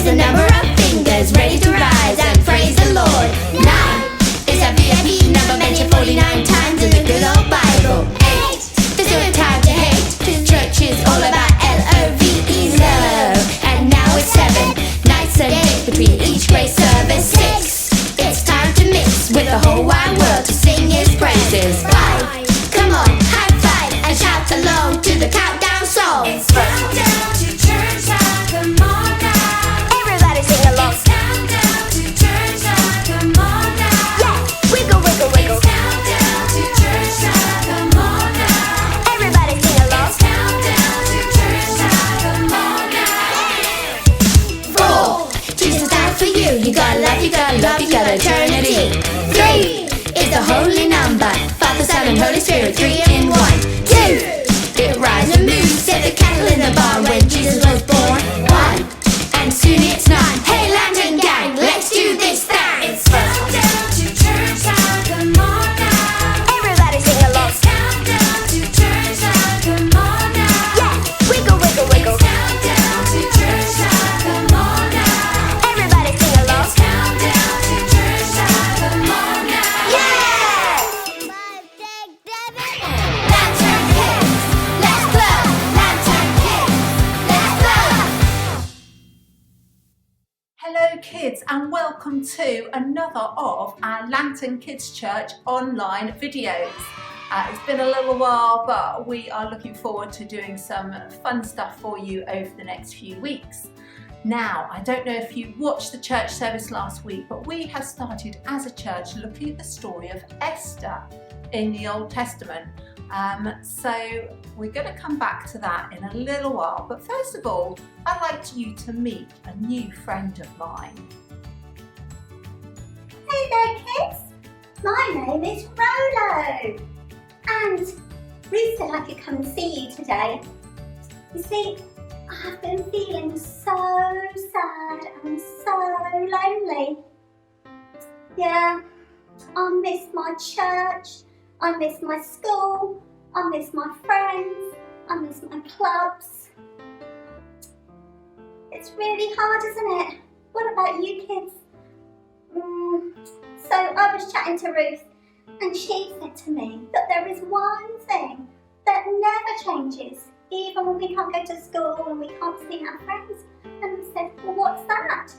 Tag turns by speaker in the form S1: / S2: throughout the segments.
S1: is the number of fingers ready to rise and praise the Lord. 9 is a VIP number mentioned 49 times in the good old Bible. 8, there's no time to hate. Church is all about L-O-V-E, love. And now it's 7 nights a day between each grace service. 6, it's time to mix with the whole wide world to sing His praises. 5, come on, high five and shout along to the countdown song.
S2: It's countdown to church time, come on now.
S1: Everybody sing along.
S2: It's countdown to church time, come on now.
S1: Yeah, wiggle, wiggle, wiggle.
S2: It's countdown to church time, come on now.
S1: Everybody sing along.
S2: It's countdown to church time, come on now.
S1: 4, Jesus died for you. You gotta love, you gotta love, you gotta eternity. 3 is the holy number. Father, Son, and Holy Spirit, 3 in 1. 2, it rises and moves, set the cattle in the barn when Jesus was born. 1, and soon it's 9. Hey, Lantern Gang, let's do this thing.
S2: It's countdown to church time, come on now.
S1: Everybody sing along.
S2: It's countdown to church time, come on now.
S1: Yeah, wiggle, wiggle, wiggle.
S2: It's countdown to church time, come on now.
S1: Everybody sing along.
S2: It's countdown to church time, come on now.
S1: Yeah! 5, 6, 7. Lantern Kids, let's clap. Lantern Kids, let's clap.
S3: Hello kids, and welcome to another of our Lantern Kids Church online videos. It's been a little while, but we are looking forward to doing some fun stuff for you over the next few weeks. Now, I don't know if you watched the church service last week, but we have started as a church looking at the story of Esther in the Old Testament. So we're going to come back to that in a little while. But first of all, I'd like you to meet a new friend of mine.
S4: Hey there kids, my name is Rolo and Ruth said I could come and see you today. You see, I've been feeling so sad and so lonely. Yeah, I miss my church, I miss my school, I miss my friends, I miss my clubs. It's really hard, isn't it? What about you kids? So I was chatting to Ruth and she said to me that there is one thing that never changes, even when we can't go to school and we can't see our friends. And I said, well, what's that?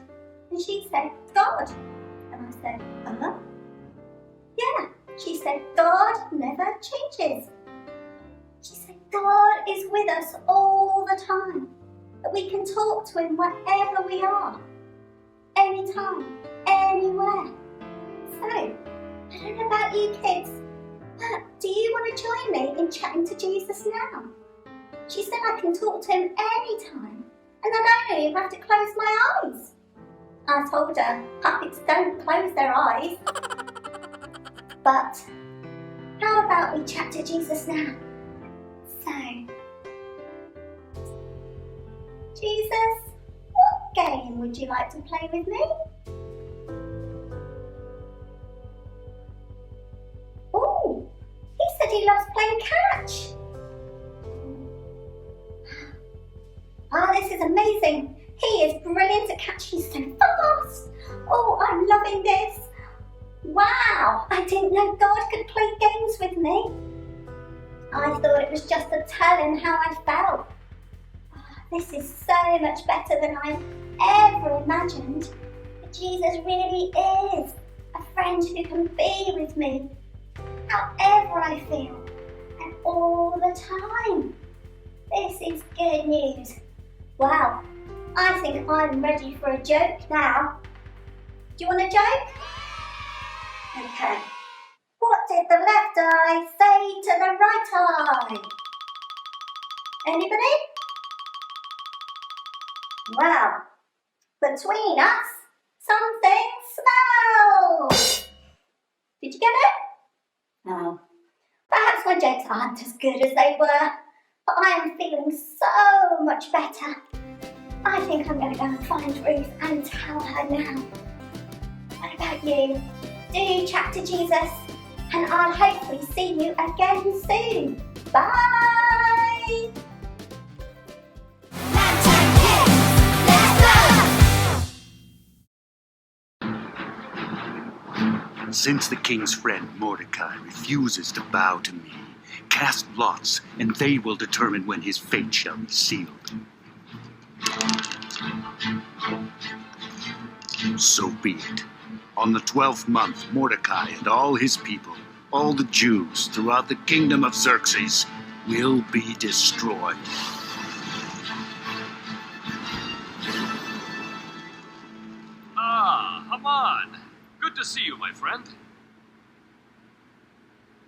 S4: And she said, God. And I said, yeah. She said, God never changes. She said, God is with us all the time, that we can talk to Him wherever we are, anytime, anywhere. So, I don't know about you kids, but do you want to join me in chatting to Jesus now? She said I can talk to Him anytime, and then I don't even have to close my eyes. I told her, puppets don't close their eyes. But how about we chat to Jesus now? So, Jesus, what game would you like to play with me? Oh, he said he loves playing catch. This is amazing. He is brilliant at catching so fast. Oh, I'm loving this. Wow, I didn't know God could play games with me. I thought it was just to tell Him how I felt. This is so much better than I ever imagined. But Jesus really is a friend who can be with me, however I feel, and all the time. This is good news. Wow, I think I'm ready for a joke now. Do you want a joke? Okay. What did the left eye say to the right eye? Anybody? Well, between us, something smells. Did you get it? No. Perhaps my jokes aren't as good as they were, but I am feeling so much better. I think I'm going to go and find Ruth and tell her now. What about you? Do chat to Jesus, and I'll hopefully see you again soon. Bye!
S1: Lantern Kids, let's go!
S5: Since the king's friend Mordecai refuses to bow to me, cast lots, and they will determine when his fate shall be sealed. So be it. On the 12th month, Mordecai and all his people, all the Jews throughout the kingdom of Xerxes, will be destroyed.
S6: Ah, Haman. Good to see you, my friend.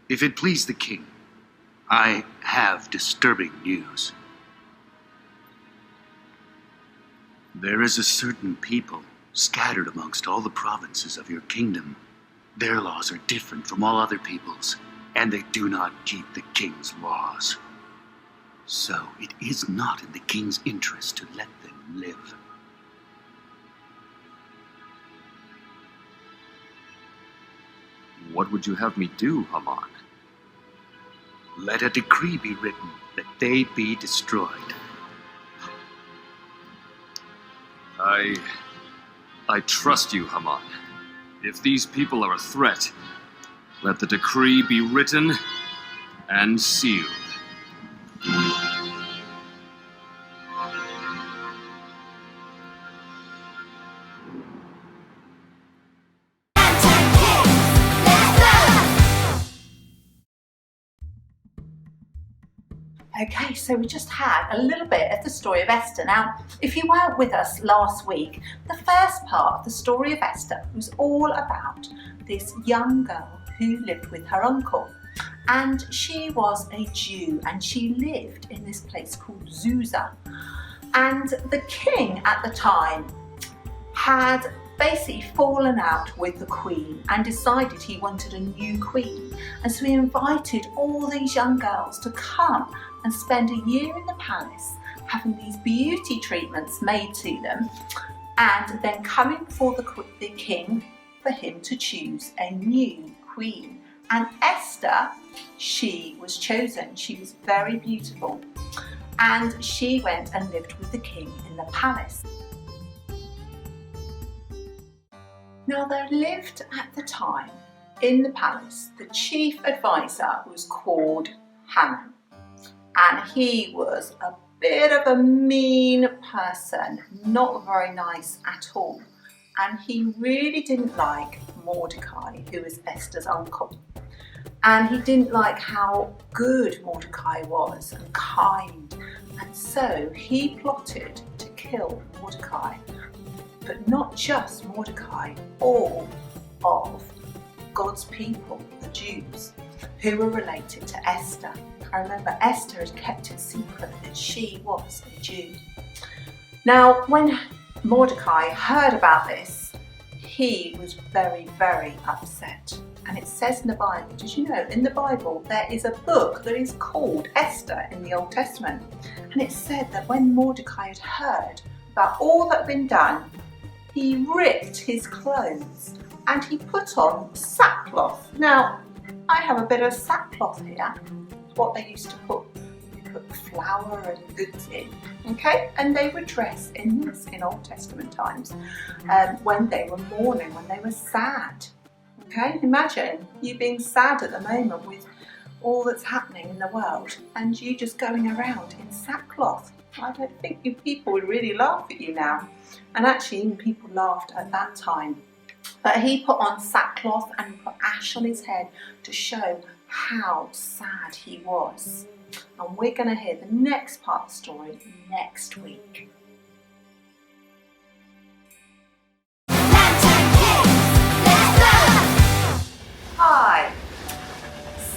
S5: If it please the king, I have disturbing news. There is a certain people scattered amongst all the provinces of your kingdom. Their laws are different from all other people's, and they do not keep the king's laws. So it is not in the king's interest to let them live.
S6: What would you have me do, Haman?
S5: Let a decree be written that they be destroyed.
S6: I trust you, Haman. If these people are a threat, let the decree be written and sealed.
S3: Okay, so we just had a little bit of the story of Esther. Now, if you weren't with us last week, the first part of the story of Esther was all about this young girl who lived with her uncle. And she was a Jew, and she lived in this place called Susa. And the king at the time had basically fallen out with the queen and decided he wanted a new queen. And so he invited all these young girls to come and spend a year in the palace having these beauty treatments made to them, and then coming before the king for him to choose a new queen. And Esther, she was chosen. She was very beautiful, and she went and lived with the king in the palace. Now, there lived at the time in the palace the chief advisor was called Haman, and he was a bit of a mean person, not very nice at all, and he really didn't like Mordecai, who was Esther's uncle, and he didn't like how good Mordecai was and kind, and so he plotted to kill Mordecai. But not just Mordecai, all of God's people, the Jews, who were related to Esther. I remember Esther had kept it secret that she was a Jew. Now, when Mordecai heard about this, he was very, very upset. And it says in the Bible, did you know, in the Bible there is a book that is called Esther in the Old Testament. And it said that when Mordecai had heard about all that had been done, he ripped his clothes and he put on sackcloth. Now, I have a bit of sackcloth here. It's what they used to put flour and goods in, okay? And they would dress in this in Old Testament times when they were mourning, when they were sad, okay? Imagine you being sad at the moment with all that's happening in the world and you just going around in sackcloth. I don't think you people would really laugh at you now. And actually, even people laughed at that time. But he put on sackcloth and put ash on his head to show how sad he was. And we're going to hear the next part of the story next week. Hi.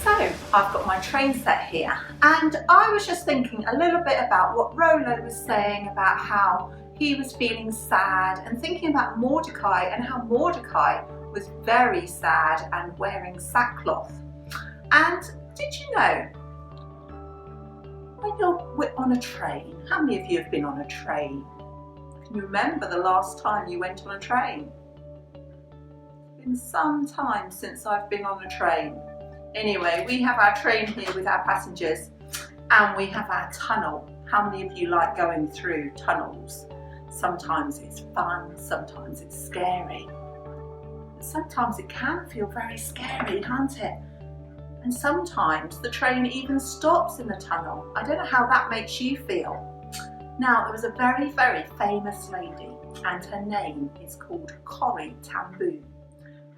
S3: So, I've got my train set here, and I was just thinking a little bit about what Rolo was saying about how he was feeling sad, and thinking about Mordecai and how Mordecai was very sad and wearing sackcloth. And did you know, when you're on a train, how many of you have been on a train? Can you remember the last time you went on a train? It's been some time since I've been on a train. Anyway, we have our train here with our passengers, and we have our tunnel. How many of you like going through tunnels? Sometimes it's fun, sometimes it's scary. sometimes it can feel very scary, can't it? And sometimes the train even stops in the tunnel. I don't know how that makes you feel. Now, there was a very, very famous lady, and her name is called Corrie ten Boom.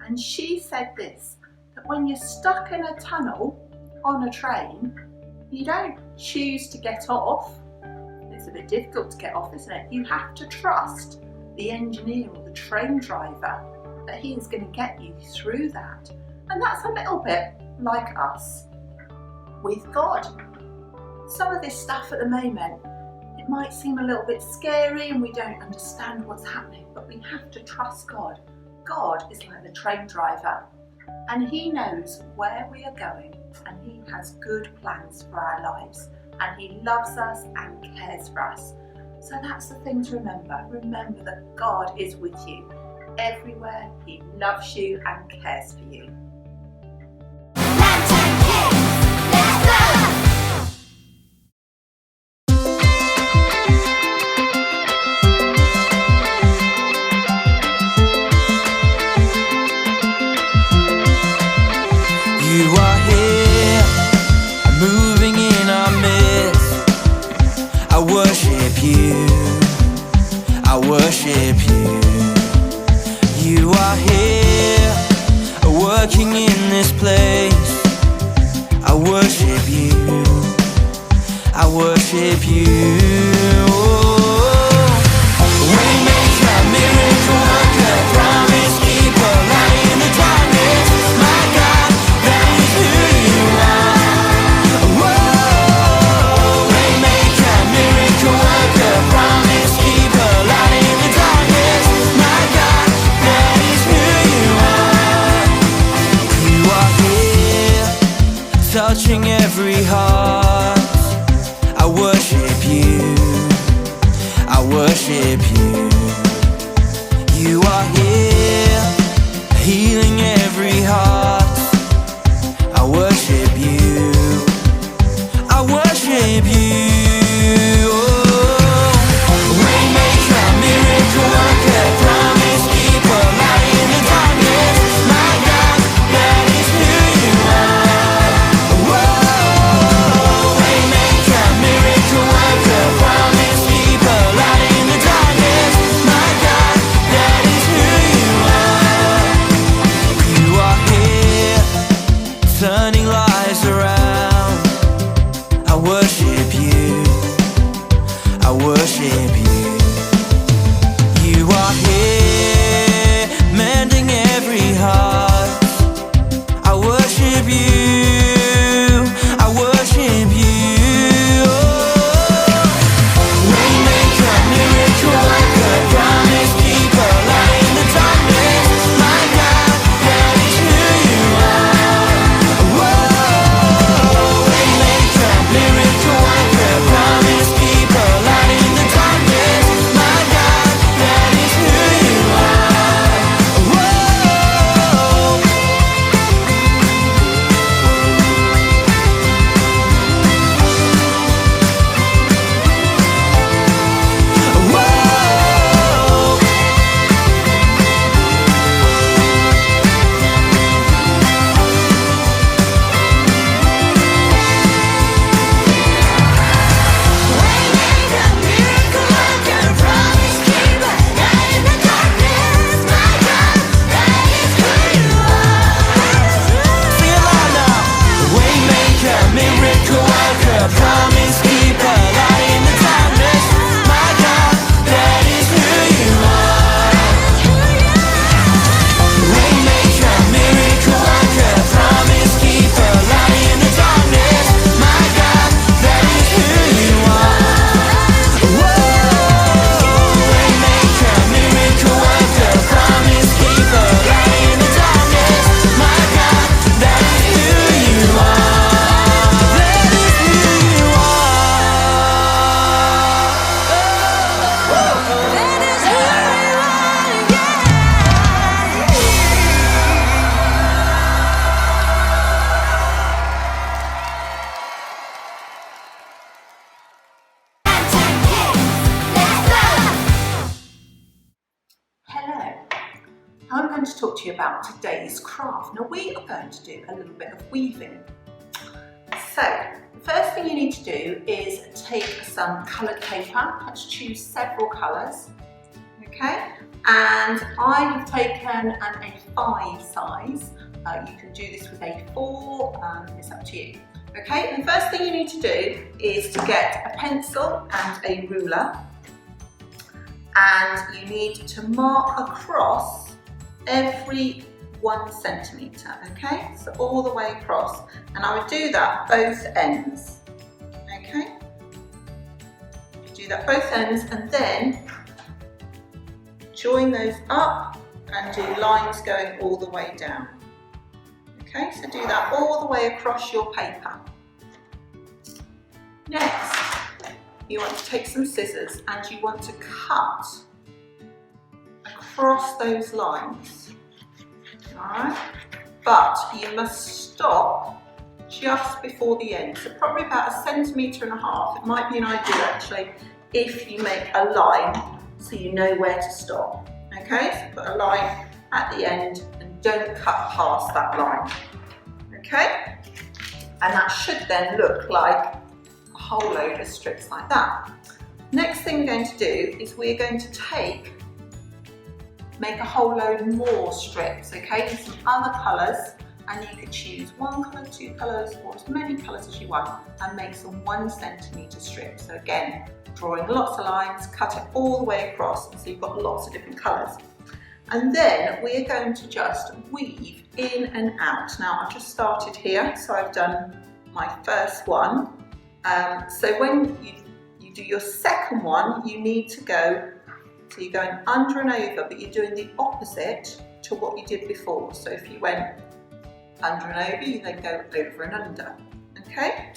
S3: And she said this, that when you're stuck in a tunnel on a train, you don't choose to get off. It's a bit difficult to get off, isn't it? You have to trust the engineer or the train driver that he is going to get you through that. And that's a little bit like us with God. Some of this stuff at the moment, it might seem a little bit scary and we don't understand what's happening, but we have to trust God. God is like the train driver, and he knows where we are going, and he has good plans for our lives, and he loves us and cares for us. So that's the thing to remember. Remember that God is with you everywhere. He loves you and cares for you.
S1: Lantern Kids, let's go!
S7: You are here, moving in our midst. I worship you, I worship you. You are here, working in this place. I worship you, I worship you. Waymaker, miracle worker, promise keeper, light in the darkness. My God, that is who you are. Whoa, waymaker, miracle worker, promise keeper, light in the darkness. My God, that is who you are. You are here, touching every heart. I worship you, I worship you. You are here, healing every heart. I worship you, I worship you. Waymaker, miracle worker, promise keeper, light in the darkness. My God, that is who you are. Whoa, waymaker, miracle worker, promise keeper, light in the darkness. My God, that is who you are. You are here, turning lives around. I worship you, I worship you. You are here, mending every heart. I worship you, I worship you. Waymaker, miracle worker, promise keeper, light in the darkness. My God, that is who you are. Whoa, waymaker, miracle worker, promise keeper, light in the darkness.
S3: going to talk to you about today's craft. Now we are going to do a little bit of weaving. So the first thing you need to do is take some coloured paper. Let's choose several colours, okay? And I have taken an A5 size. You can do this with A4, it's up to you. Okay, and the first thing you need to do is to get a pencil and a ruler, and you need to mark across every 1 centimetre, okay? So all the way across, and I would do that both ends, okay? Do that both ends and then join those up and do lines going all the way down. Okay, so do that all the way across your paper. Next, you want to take some scissors and you want to cut across those lines. Alright, but you must stop just before the end, so probably about 1.5 centimetres. It might be an idea actually if you make a line so you know where to stop. Okay, so put a line at the end and don't cut past that line. Okay, and that should then look like a whole load of strips like that. Next thing we're going to do is we're going to make a whole load more strips, okay, in some other colours, and you could choose 1 colour, 2 colours, or as many colours as you want, and make some 1 centimetre strips. So again, drawing lots of lines, cut it all the way across, so you've got lots of different colours. And then we're going to just weave in and out. Now I've just started here, so I've done my first one. So when you do your second one, you need to go, so you're going under and over, but you're doing the opposite to what you did before. So if you went under and over, you then go over and under, okay?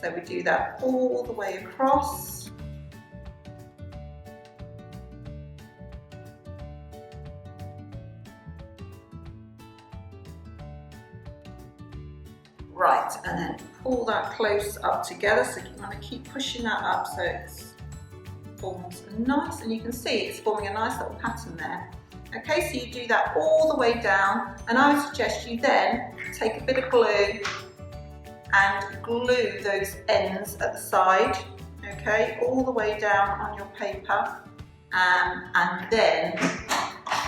S3: So we do that all the way across. Right, and then pull that close up together, so you want to keep pushing that up so it forms nice, and you can see it's forming a nice little pattern there. Okay, so you do that all the way down, and I would suggest you then take a bit of glue and glue those ends at the side, okay, all the way down on your paper, and then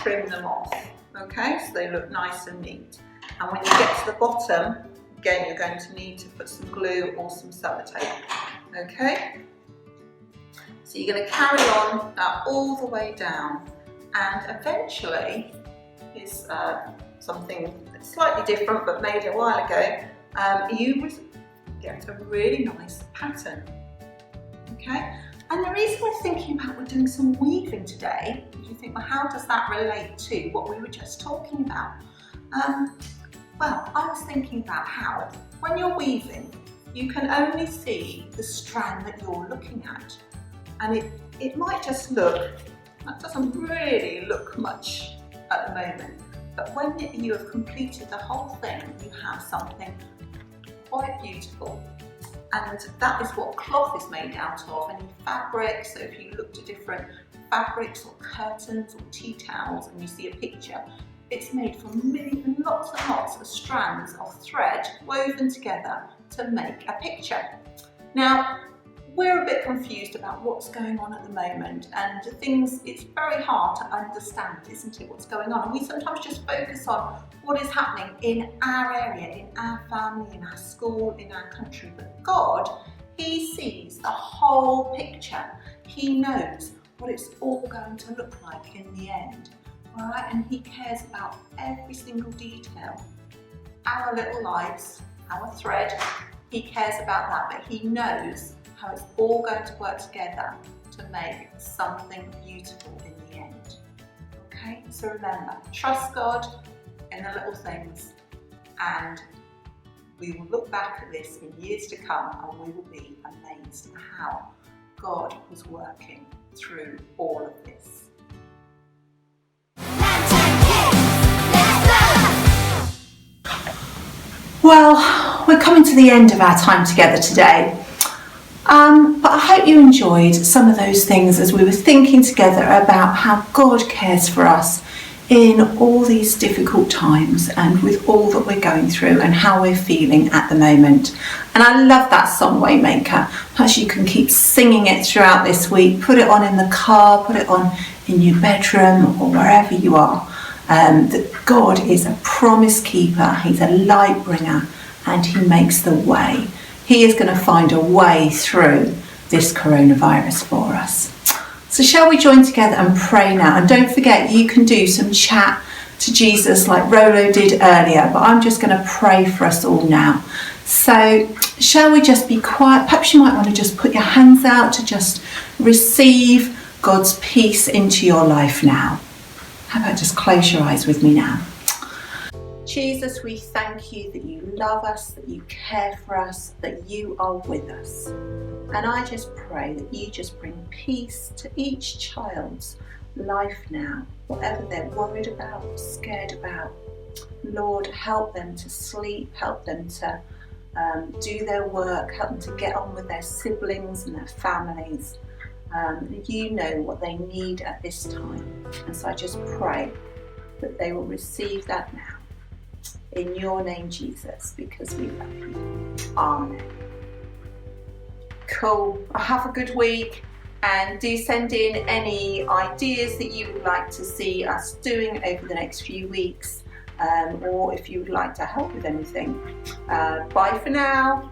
S3: trim them off, okay, so they look nice and neat. And when you get to the bottom, again, you're going to need to put some glue or some sellotape, okay? So you're going to carry on all the way down, and eventually, is something that's slightly different but made a while ago, you would get a really nice pattern, okay? And the reason we're thinking about we're doing some weaving today, is you think, well, how does that relate to what we were just talking about? Well, I was thinking about how, when you're weaving, you can only see the strand that you're looking at. And it might just look, that doesn't really look much at the moment. But when you have completed the whole thing, you have something quite beautiful. And that is what cloth is made out of, any fabric. So if you looked at different fabrics or curtains or tea towels and you see a picture, it's made from lots and lots of strands of thread woven together to make a picture. Now, we're a bit confused about what's going on at the moment, and it's very hard to understand, isn't it, what's going on? And we sometimes just focus on what is happening in our area, in our family, in our school, in our country. But God, He sees the whole picture. He knows what it's all going to look like in the end. All right, and He cares about every single detail. Our little lives, our thread, He cares about that, but He knows how it's all going to work together to make something beautiful in the end. Okay, so remember, trust God in the little things, and we will look back at this in years to come and we will be amazed at how God was working through all of this. Well, we're coming to the end of our time together today. But I hope you enjoyed some of those things as we were thinking together about how God cares for us in all these difficult times and with all that we're going through and how we're feeling at the moment. And I love that song, Waymaker. Perhaps you can keep singing it throughout this week. Put it on in the car, put it on in your bedroom or wherever you are. That God is a promise keeper, he's a light bringer, and he makes the way. He is going to find a way through this coronavirus for us. So shall we join together and pray now? And don't forget, you can do some chat to Jesus like Rolo did earlier, but I'm just going to pray for us all now. So shall we just be quiet? Perhaps you might want to just put your hands out to just receive God's peace into your life now. How about just close your eyes with me now? Jesus, we thank you that you love us, that you care for us, that you are with us. And I just pray that you just bring peace to each child's life now, whatever they're worried about, scared about. Lord, help them to sleep, help them to do their work, help them to get on with their siblings and their families. You know what they need at this time. And so I just pray that they will receive that now. In your name, Jesus, because we love you. Amen. Cool. Have a good week, and do send in any ideas that you would like to see us doing over the next few weeks, or if you would like to help with anything. Bye for now.